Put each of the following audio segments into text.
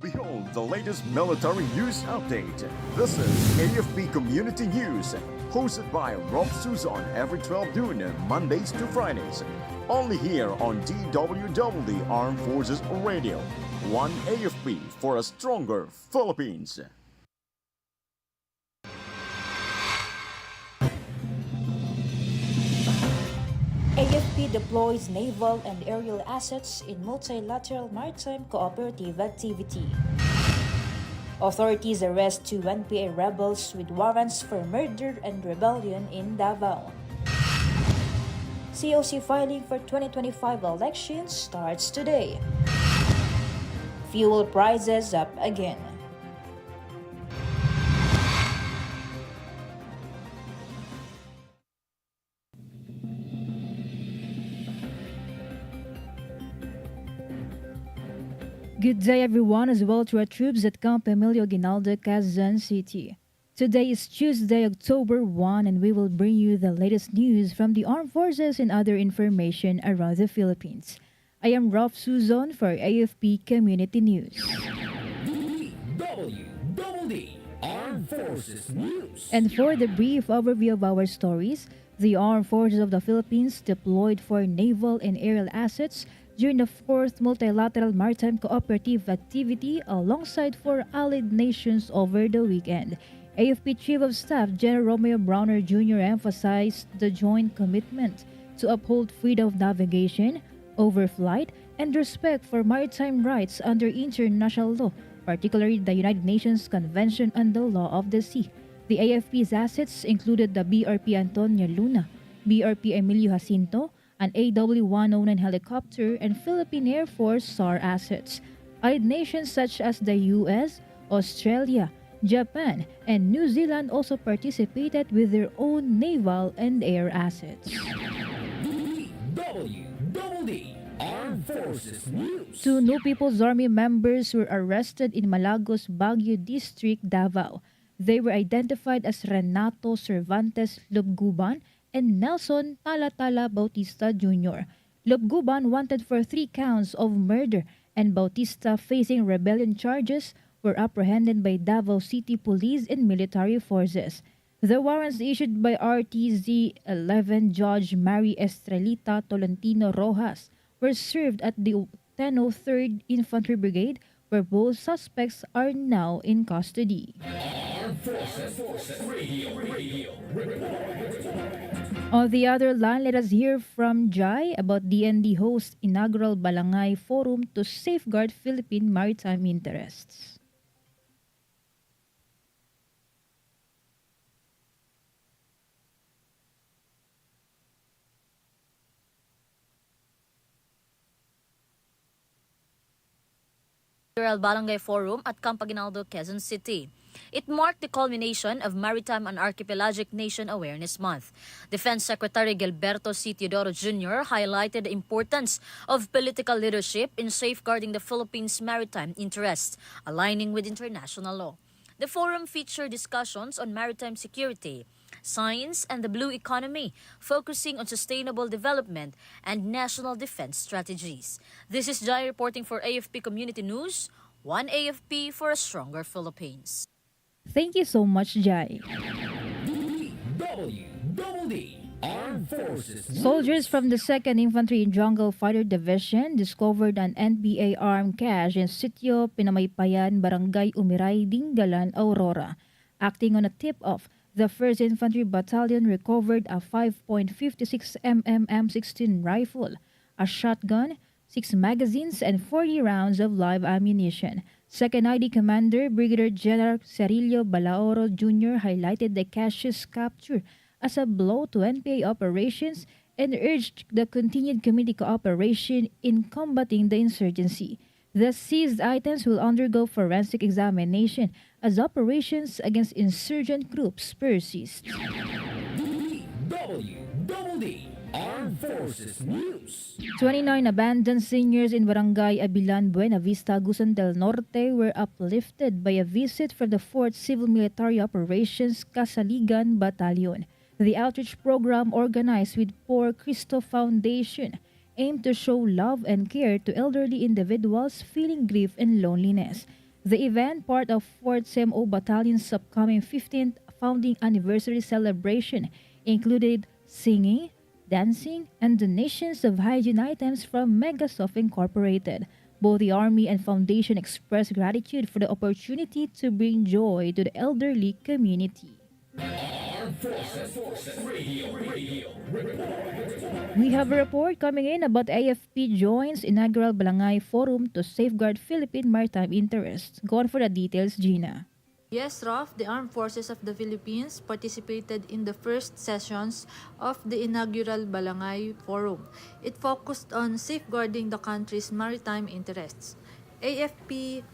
Behold the latest military news update. This is AFP Community News, hosted by Rob Suzon every 12 noon, Mondays to Fridays. Only here on DWDD Armed Forces Radio. One AFP for a stronger Philippines. AFP deploys naval and aerial assets in multilateral maritime cooperative activity. Authorities arrest two NPA rebels with warrants for murder and rebellion in Davao. COC filing for 2025 elections starts today. Fuel prices up again. Good day everyone, as well to our troops at Camp Emilio Ginaldo, Quezon City. Today is Tuesday, October 1, and we will bring you the latest news from the armed forces and other information around the Philippines. I am Rob Suzon for AFP Community News. DWDD Armed Forces News. And for the brief overview of our stories, the Armed Forces of the Philippines deployed for naval and aerial assets during the 4th Multilateral Maritime Cooperative Activity alongside four allied nations over the weekend. AFP Chief of Staff General Romeo Browner Jr. emphasized the joint commitment to uphold freedom of navigation, overflight, and respect for maritime rights under international law, particularly the United Nations Convention on the Law of the Sea. The AFP's assets included the BRP Antonio Luna, BRP Emilio Jacinto, an AW-109 helicopter, and Philippine Air Force SAR assets. Allied nations such as the US, Australia, Japan, and New Zealand also participated with their own naval and air assets. DWDD Armed Forces News. Two new People's Army members were arrested in Malagos, Baguio District, Davao. They were identified as Renato Cervantes Lubguban and Nelson Talatala Bautista Jr. Lubguban wanted for 3 counts of murder, and Bautista, facing rebellion charges, were apprehended by Davao City Police and military forces. The warrants issued by RTZ 11 Judge Mary Estrelita Tolentino Rojas were served at the 1003rd Infantry Brigade, where both suspects are now in custody. Armed Forces Radio. On the other line, let us hear from Jai about DND host inaugural Balangay Forum to safeguard Philippine maritime interests. Barangay Forum at Camp Aguinaldo, Quezon City. It marked the culmination of Maritime and Archipelagic Nation Awareness Month. Defense Secretary Gilberto C. Teodoro Jr. highlighted the importance of political leadership in safeguarding the Philippines' maritime interests, aligning with international law. The forum featured discussions on maritime security, science, and the blue economy, focusing on sustainable development and national defense strategies. This is Jai reporting for AFP Community News, one AFP for a stronger Philippines. Thank you so much, Jai. DWDD Armed Forces News. Soldiers from the 2nd Infantry Jungle Fighter Division discovered an NPA armed cache in Sitio Pinamaypayan, Barangay Umiray, Dingalan, Aurora. Acting on a tip-off, the 1st Infantry Battalion recovered a 5.56 mm M16 rifle, a shotgun, 6 magazines, and 40 rounds of live ammunition. 2nd ID Commander Brigadier General Cerillo Balaoro Jr. highlighted the cache's capture as a blow to NPA operations and urged the continued community cooperation in combating the insurgency. The seized items will undergo forensic examination as operations against insurgent groups persist. DWDD Armed Forces News. 29 abandoned seniors in Barangay Abilan, Buena Vista, Agusan del Norte were uplifted by a visit from the 4th Civil Military Operations Kasaligan Battalion. The outreach program, organized with Por Cristo Foundation, aimed to show love and care to elderly individuals feeling grief and loneliness. The event, part of 4th CMO Battalion's upcoming 15th founding anniversary celebration, included singing, dancing, and donations of hygiene items from Megasoft Incorporated. Both the Army and Foundation expressed gratitude for the opportunity to bring joy to the elderly community. Armed Forces Radio Report. We have a report coming in about AFP joins inaugural Balangay Forum to safeguard Philippine maritime interests. Go on for the details, Gina. Yes, Raf, the Armed Forces of the Philippines participated in the first sessions of the inaugural Balangay Forum. It focused on safeguarding the country's maritime interests. AFP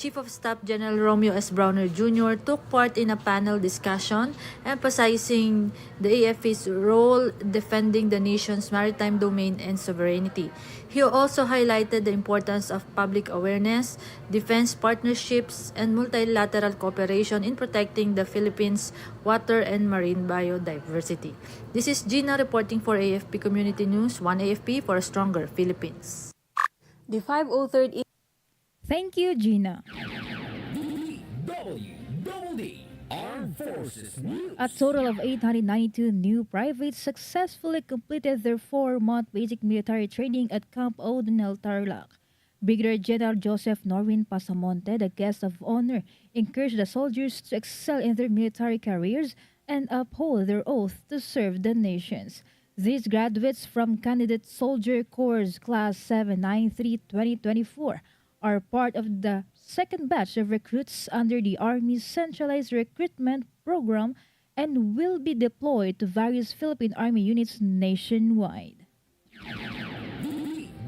Chief of Staff General Romeo S. Browner Jr. took part in a panel discussion emphasizing the AFP's role defending the nation's maritime domain and sovereignty. He also highlighted the importance of public awareness, defense partnerships, and multilateral cooperation in protecting the Philippines' water and marine biodiversity. This is Gina reporting for AFP Community News, 1 AFP for a stronger Philippines. The 503rd Thank you, Gina. DWDD Armed Forces News. A total of 892 new privates successfully completed their 4-month basic military training at Camp O'Donnell, Tarlac. Brigadier General Joseph Norwin Pasamonte, the guest of honor, encouraged the soldiers to excel in their military careers and uphold their oath to serve the nations. These graduates from Candidate Soldier Corps Class 793-2024 are part of the second batch of recruits under the Army's centralized recruitment program and will be deployed to various Philippine Army units nationwide.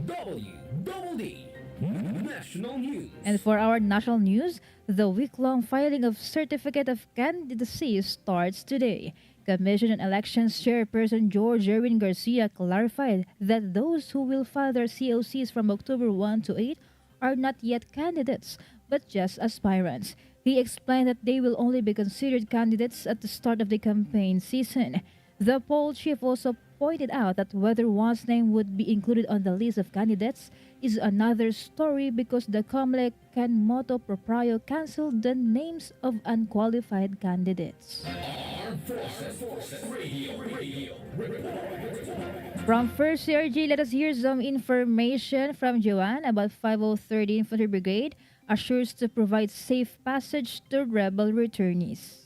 DWDD National News. And for our national news, the week-long filing of Certificate of Candidacy starts today. Commission on Elections Chairperson George Erwin Garcia clarified that those who will file their COCs from October 1 to 8 are not yet candidates, but just aspirants. He explained that they will only be considered candidates at the start of the campaign season. The poll chief also pointed out that whether one's name would be included on the list of candidates is another story because the COMELEC can motu proprio cancel the names of unqualified candidates. Armed Forces Radio Report. From First CRG, let us hear some information from Joanne about 503rd Infantry Brigade assures to provide safe passage to rebel returnees.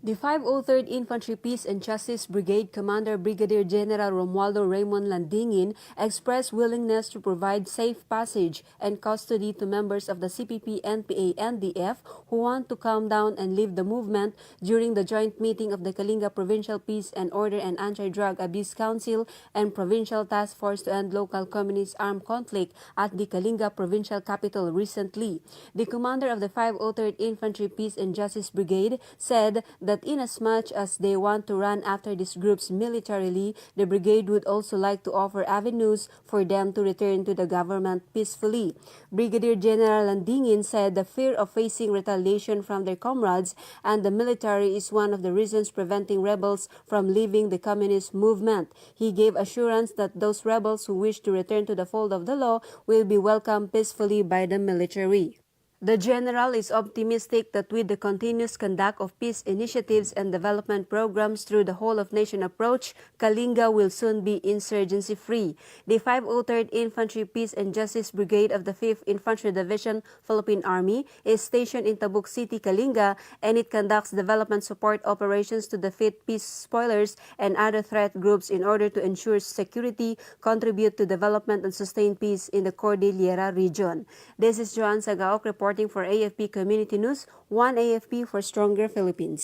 The 503rd Infantry Peace and Justice Brigade Commander Brigadier General Romualdo Raymond Landingin expressed willingness to provide safe passage and custody to members of the CPP, NPA, and DF who want to calm down and leave the movement during the joint meeting of the Kalinga Provincial Peace and Order and Anti-Drug Abuse Council and Provincial Task Force to End Local Communist Armed Conflict at the Kalinga Provincial Capital recently. The commander of the 503rd Infantry Peace and Justice Brigade said that inasmuch as they want to run after these groups militarily, the brigade would also like to offer avenues for them to return to the government peacefully. Brigadier General Landingin said the fear of facing retaliation from their comrades and the military is one of the reasons preventing rebels from leaving the communist movement. He gave assurance that those rebels who wish to return to the fold of the law will be welcomed peacefully by the military. The general is optimistic that with the continuous conduct of peace initiatives and development programs through the whole-of-nation approach, Kalinga will soon be insurgency-free. The 503rd Infantry Peace and Justice Brigade of the 5th Infantry Division, Philippine Army, is stationed in Tabuk City, Kalinga, and it conducts development support operations to defeat peace spoilers and other threat groups in order to ensure security, contribute to development, and sustain peace in the Cordillera region. This is Joanne Sagaok reporting for AFP Community News, 1 AFP for Stronger Philippines.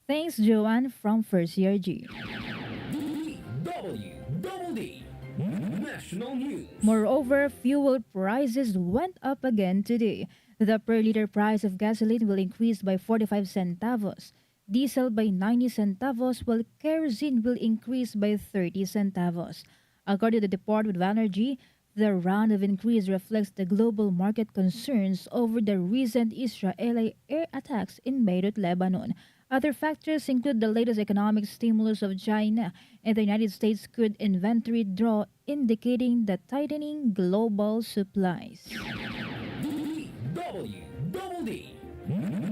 Thanks, Joanne from First CRG. DWDD National News. Moreover, fuel prices went up again today. The per liter price of gasoline will increase by 45 centavos, diesel by 90 centavos, while kerosene will increase by 30 centavos. According to the Department of Energy, the round of increase reflects the global market concerns over the recent Israeli air attacks in Beirut, Lebanon. Other factors include the latest economic stimulus of China and the United States crude inventory draw, indicating the tightening global supplies. DWDD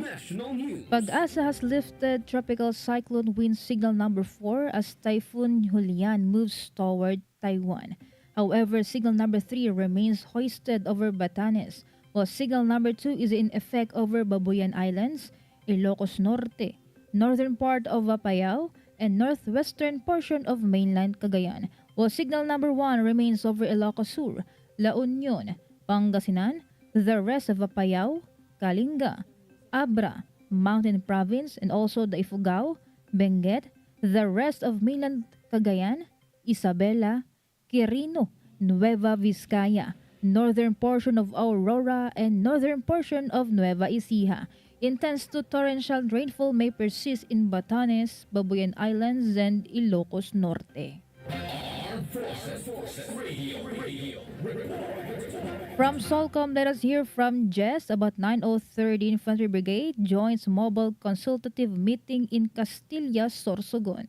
National News. Pag-asa has lifted tropical cyclone wind signal number 4 as Typhoon Julian moves toward Taiwan. However, signal number 3 remains hoisted over Batanes, while signal number 2 is in effect over Babuyan Islands, Ilocos Norte, northern part of Apayao, and northwestern portion of mainland Cagayan, while signal number 1 remains over Ilocos Sur, La Union, Pangasinan, the rest of Apayao, Kalinga, Abra, Mountain Province, and also the Ifugao, Benguet, the rest of mainland Cagayan, Isabela, Quirino, Nueva Vizcaya, northern portion of Aurora, and northern portion of Nueva Ecija. Intense to torrential rainfall may persist in Batanes, Babuyan Islands, and Ilocos Norte. Armed Forces Radio. From Solcom, let us hear from Jess about 903rd Infantry Brigade joins mobile consultative meeting in Castilla, Sorsogon.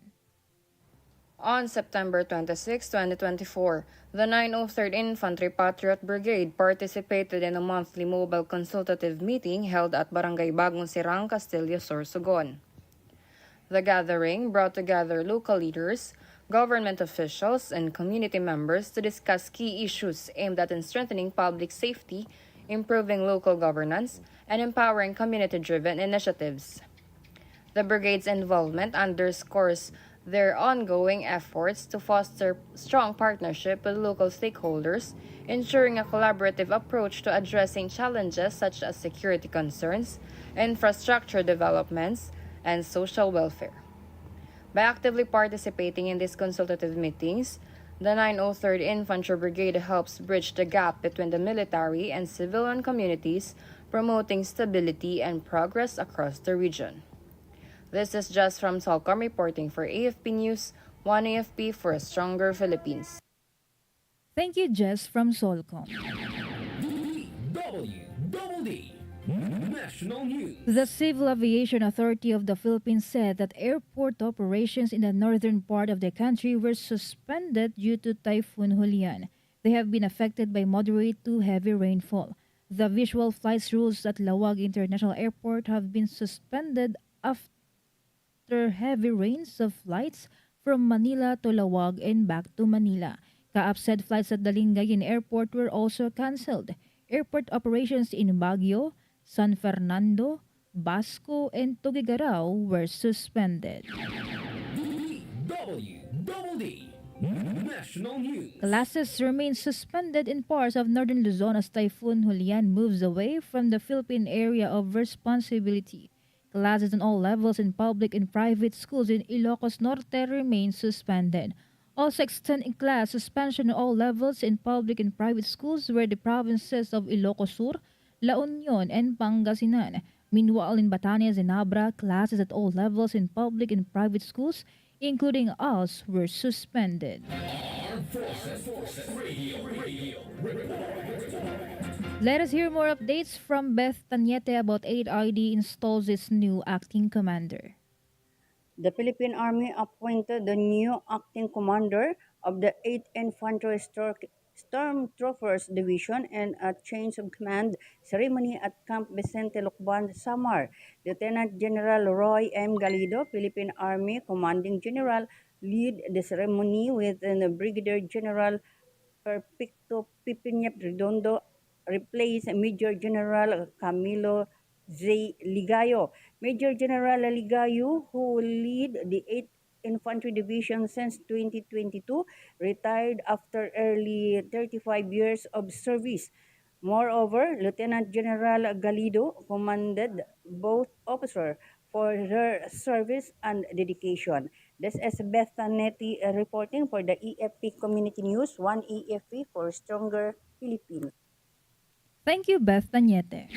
On September 26, 2024, the 903rd Infantry Patriot Brigade participated in a monthly mobile consultative meeting held at Barangay Bagong Sirang, Castilla, Sorsogon. The gathering brought together local leaders, government officials, and community members to discuss key issues aimed at strengthening public safety, improving local governance, and empowering community-driven initiatives. The brigade's involvement underscores their ongoing efforts to foster strong partnership with local stakeholders, ensuring a collaborative approach to addressing challenges such as security concerns, infrastructure developments, and social welfare. By actively participating in these consultative meetings, the 903rd Infantry Brigade helps bridge the gap between the military and civilian communities, promoting stability and progress across the region. This is Just from Solcom reporting for AFP News, one AFP for a stronger Philippines. Thank you, Jess from Solcom. DWDD National News. The Civil Aviation Authority of the Philippines said that airport operations in the northern part of the country were suspended due to Typhoon Julian. They have been affected by moderate to heavy rainfall. The visual flights rules at Lawag International Airport have been suspended after heavy rains of flights from Manila to Lawag and back to Manila. Kaapsed flights at Dalingayen Airport were also cancelled. Airport operations in Baguio, San Fernando, Basco, and Tuguegarao were suspended. DWDD National News. Classes remain suspended in parts of northern Luzon as Typhoon Julian moves away from the Philippine area of responsibility. Classes on all levels in public and private schools in Ilocos Norte remain suspended. Also extend class suspension at all levels in public and private schools were the provinces of Ilocos Sur, La Union, and Pangasinan. Meanwhile, in Batanes and Abra, classes at all levels in public and private schools, including us, were suspended. Armed Forces Radio. Let us hear more updates from Beth Tanyete about 8ID installs its new acting commander. The Philippine Army appointed the new acting commander of the 8th Infantry Stormtroopers Division and a change of command ceremony at Camp Vicente Lucban, Samar. Lieutenant General Roy M. Galido, Philippine Army Commanding General, led the ceremony with Brigadier General Perpecto Pipinep Redondo replaced Major General Camilo Z. Ligayo. Major General Ligayo, who will lead the 8th Infantry Division since 2022, retired after early 35 years of service. Moreover, Lieutenant General Galido commended both officers for their service and dedication. This is Beth Tanetti reporting for the AFP Community News, one AFP for stronger Philippines. Thank you, Beth Tanyete.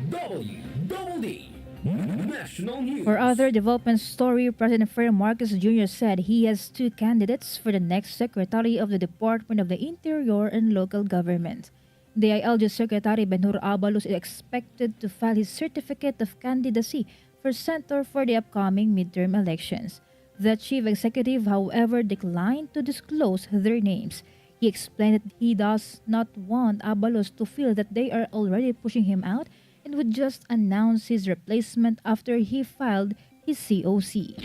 DWDD National News. For other development story, President Ferdinand Marcos Jr. said he has two candidates for the next Secretary of the Department of the Interior and Local Government. The ILG Secretary Benhur Abalos is expected to file his certificate of candidacy for Center for the upcoming midterm elections. The chief executive, however, declined to disclose their names. He explained that he does not want Abalos to feel that they are already pushing him out and would just announce his replacement after he filed his COC.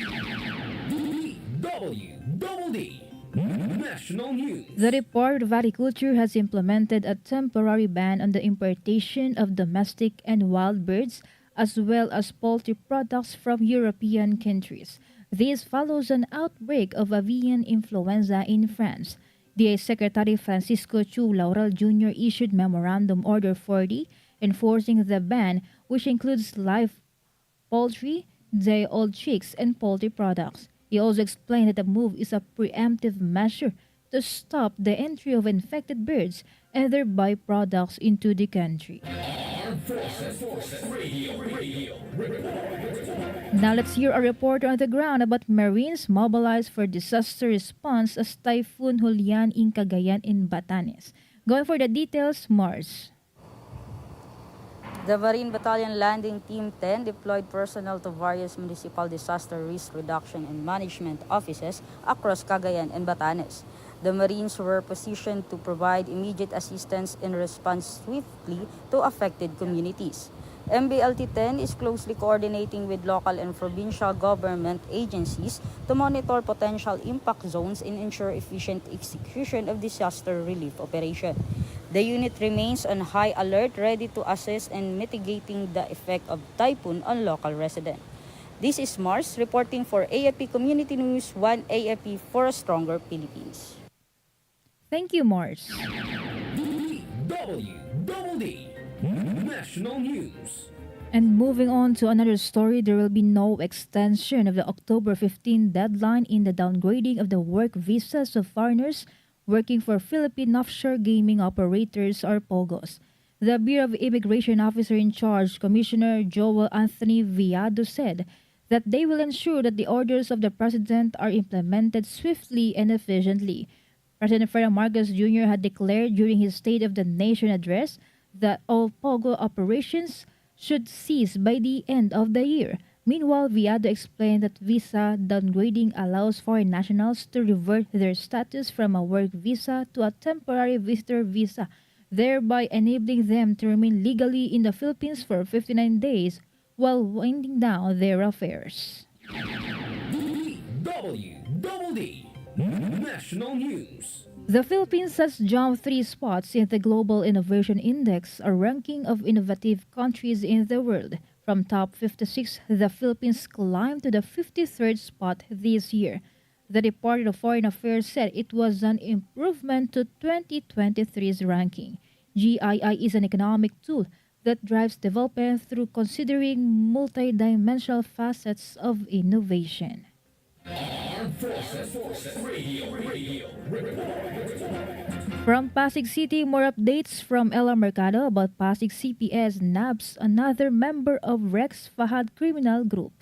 DWDD National News. The Department of Agriculture has implemented a temporary ban on the importation of domestic and wild birds as well as poultry products from European countries. This follows an outbreak of avian influenza in France. DA Secretary Francisco Chu Laurel Jr. issued Memorandum Order 40 enforcing the ban, which includes live poultry, day-old chicks, and poultry products. He also explained that the move is a preemptive measure to stop the entry of infected birds and their byproducts into the country. Armed Forces Radio. Now let's hear a report on the ground about Marines mobilized for disaster response as Typhoon Julian in Cagayan in Batanes. Going for the details, Mars. The Marine Battalion Landing Team 10 deployed personnel to various municipal disaster risk reduction and management offices across Cagayan and Batanes. The Marines were positioned to provide immediate assistance and respond swiftly to affected communities. MBLT-10 is closely coordinating with local and provincial government agencies to monitor potential impact zones and ensure efficient execution of disaster relief operation. The unit remains on high alert, ready to assess and mitigating the effect of typhoon on local residents. This is Mars reporting for AFP Community News, 1 AFP for a stronger Philippines. Thank you, Mars. DWDD National News. And moving on to another story, there will be no extension of the October 15 deadline in the downgrading of the work visas of foreigners working for Philippine offshore gaming operators or POGOs. The Bureau of Immigration Officer in Charge, Commissioner Joel Anthony Viado, said that they will ensure that the orders of the President are implemented swiftly and efficiently. President Ferdinand Marcos Jr. had declared during his State of the Nation address that all POGO operations should cease by the end of the year. Meanwhile, Viado explained that visa downgrading allows foreign nationals to revert their status from a work visa to a temporary visitor visa, thereby enabling them to remain legally in the Philippines for 59 days while winding down their affairs. DWDD National News. The Philippines has jumped 3 spots in the Global Innovation Index, a ranking of innovative countries in the world. From top 56, the Philippines climbed to the 53rd spot this year. The Department of Foreign Affairs said it was an improvement to 2023's ranking. GII is an economic tool that drives development through considering multidimensional facets of innovation. Armed Forces Radio. From Pasig City, more updates from Ella Mercado about Pasig CPS nabs another member of Rex Fahad criminal group.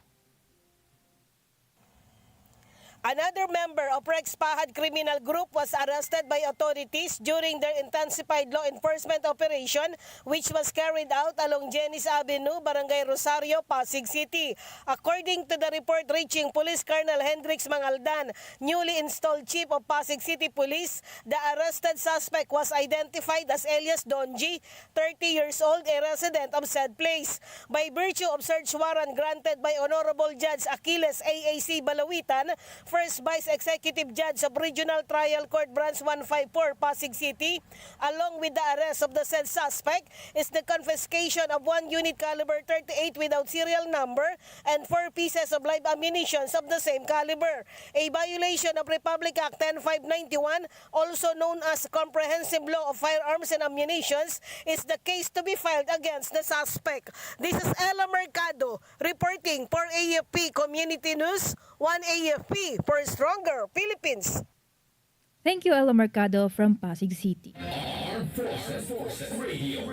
Another member of Rex Pahad criminal group was arrested by authorities during their intensified law enforcement operation which was carried out along Jennings Avenue, Barangay Rosario, Pasig City. According to the report reaching Police Colonel Hendrix Mangaldan, newly installed Chief of Pasig City Police, the arrested suspect was identified as Elias Donji, 30 years old, a resident of said place. By virtue of search warrant granted by Honorable Judge Achilles AAC Balawitan, First Vice Executive Judge of Regional Trial Court Branch 154, Pasig City, along with the arrest of the said suspect, is the confiscation of 1 unit caliber 38 without serial number and 4 pieces of live ammunition of the same caliber. A violation of Republic Act 10591, also known as Comprehensive Law of Firearms and Ammunitions, is the case to be filed against the suspect. This is Ella Mercado reporting for AFP Community News, 1 AFP for a stronger Philippines. Thank you, Ella Mercado from Pasig City. Armed Forces Radio.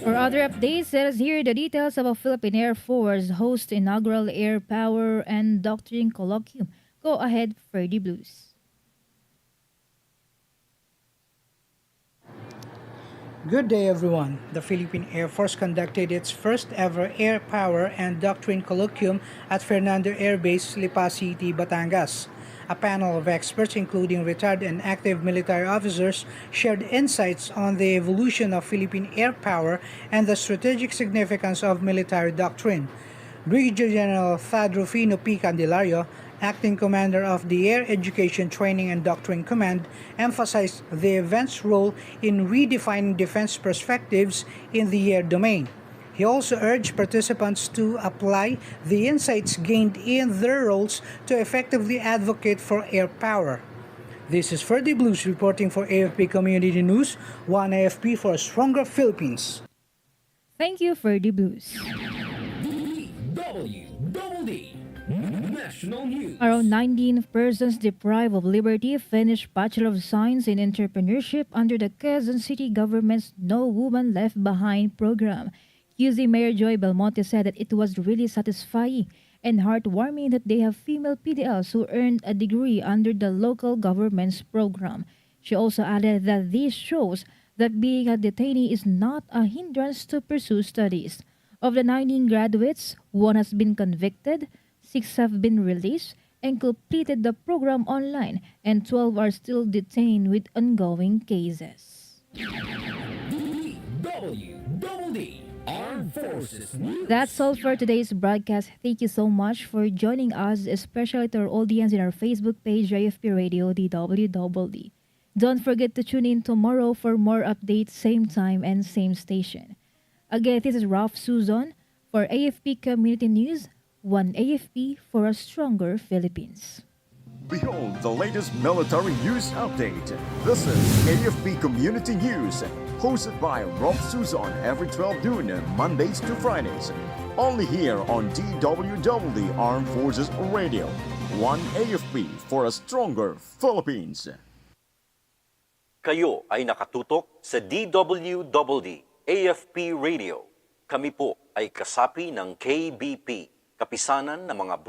For other updates, let us hear the details of a Philippine Air Force host inaugural Air Power and Doctrine Colloquium. Go ahead, Ferdy Blues. Good day, everyone. The Philippine Air Force conducted its first ever Air Power and Doctrine Colloquium at Fernando Air Base, Lipa City, Batangas. A panel of experts, including retired and active military officers, shared insights on the evolution of Philippine air power and the strategic significance of military doctrine. Brigadier General Thad Rufino P. Candelario, acting commander of the Air Education Training and Doctrine Command, emphasized the event's role in redefining defense perspectives in the air domain. He also urged participants to apply the insights gained in their roles to effectively advocate for air power. This is Ferdy Blues reporting for AFP Community News, one AFP for a stronger Philippines. Thank you, Ferdy Blues. DWDD National News. Around 19 persons deprived of liberty finished Bachelor of Science in Entrepreneurship under the Quezon City government's No Woman Left Behind program. QC Mayor Joy Belmonte said that it was really satisfying and heartwarming that they have female PDLs who earned a degree under the local government's program. She also added that this shows that being a detainee is not a hindrance to pursue studies. Of the 19 graduates, 1 has been convicted, 6 have been released and completed the program online, and 12 are still detained with ongoing cases. DWDD Armed Forces News. That's all for today's broadcast. Thank you so much for joining us, especially to our audience in our Facebook page, AFP Radio DWDD. Don't forget to tune in tomorrow for more updates, same time and same station. Again, this is Ralph Suzon for AFP Community News, one AFP for a stronger Philippines. Behold the latest military news update. This is AFP Community News, hosted by Rob Suzon every 12 noon, Mondays to Fridays. Only here on DWDD Armed Forces Radio. One AFP for a stronger Philippines. Kayo ay nakatutok sa DWDD AFP Radio. Kami po ay kasapi ng KBP, Kapisanan ng mga